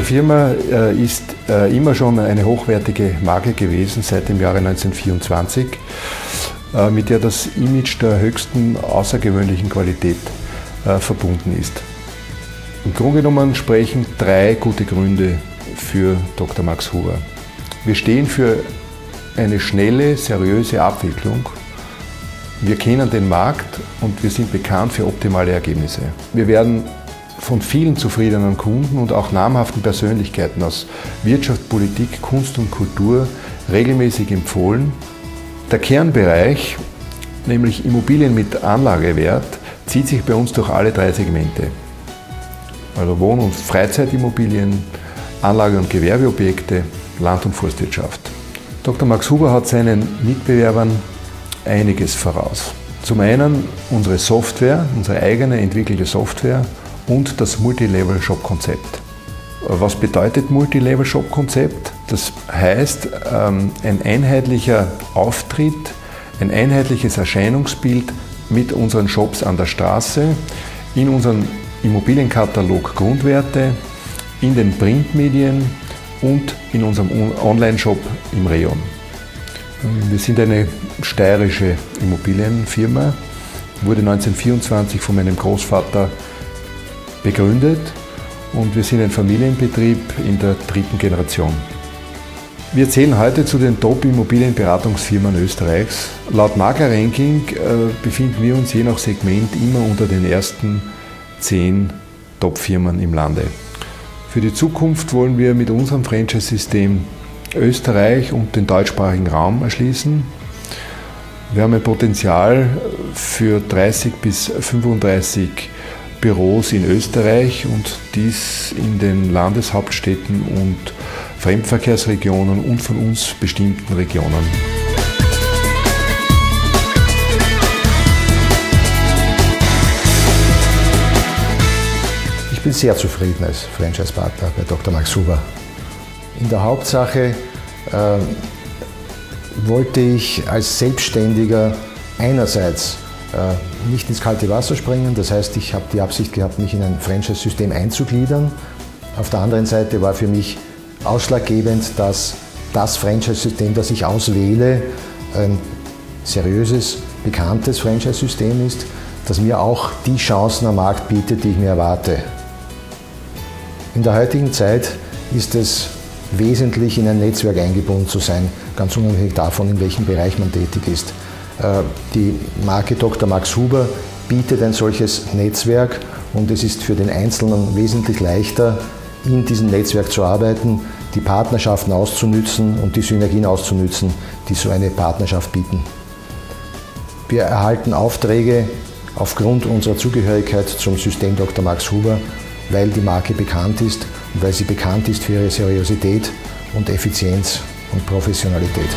Firma ist immer schon eine hochwertige Marke gewesen, seit dem Jahre 1924, mit der das Image der höchsten außergewöhnlichen Qualität verbunden ist. Im Grunde genommen sprechen 3 gute Gründe für Dr. Max Huber. Wir stehen für eine schnelle, seriöse Abwicklung. Wir kennen den Markt und wir sind bekannt für optimale Ergebnisse. Wir werden von vielen zufriedenen Kunden und auch namhaften Persönlichkeiten aus Wirtschaft, Politik, Kunst und Kultur regelmäßig empfohlen. Der Kernbereich, nämlich Immobilien mit Anlagewert, zieht sich bei uns durch alle 3 Segmente. Also Wohn- und Freizeitimmobilien, Anlage- und Gewerbeobjekte, Land- und Forstwirtschaft. Dr. Max Huber hat seinen Mitbewerbern einiges voraus. Zum einen unsere Software, unsere eigene entwickelte Software und das Multi-Level-Shop-Konzept. Was bedeutet Multi-Level-Shop-Konzept? Das heißt, ein einheitlicher Auftritt, ein einheitliches Erscheinungsbild mit unseren Shops an der Straße, in unserem Immobilienkatalog Grundwerte, in den Printmedien und in unserem Online-Shop im Rayon. Wir sind eine steirische Immobilienfirma, wurde 1924 von meinem Großvater begründet und wir sind ein Familienbetrieb in der 3. Generation. Wir zählen heute zu den Top-Immobilienberatungsfirmen Österreichs. Laut Makler-Ranking befinden wir uns je nach Segment immer unter den ersten 10 Top-Firmen im Lande. Für die Zukunft wollen wir mit unserem Franchise-System Österreich und den deutschsprachigen Raum erschließen. Wir haben ein Potenzial für 30 bis 35 Büros in Österreich und dies in den Landeshauptstädten und Fremdverkehrsregionen und von uns bestimmten Regionen. Ich bin sehr zufrieden als Franchise-Partner bei Dr. Max Huber. In der Hauptsache wollte ich als Selbstständiger einerseits nicht ins kalte Wasser springen, das heißt, ich habe die Absicht gehabt, mich in ein Franchise-System einzugliedern. Auf der anderen Seite war für mich ausschlaggebend, dass das Franchise-System, das ich auswähle, ein seriöses, bekanntes Franchise-System ist, das mir auch die Chancen am Markt bietet, die ich mir erwarte. In der heutigen Zeit ist es wesentlich, in ein Netzwerk eingebunden zu sein, ganz unabhängig davon, in welchem Bereich man tätig ist. Die Marke Dr. Max Huber bietet ein solches Netzwerk und es ist für den Einzelnen wesentlich leichter, in diesem Netzwerk zu arbeiten, die Partnerschaften auszunützen und die Synergien auszunützen, die so eine Partnerschaft bieten. Wir erhalten Aufträge aufgrund unserer Zugehörigkeit zum System Dr. Max Huber, weil die Marke bekannt ist und weil sie bekannt ist für ihre Seriosität und Effizienz und Professionalität.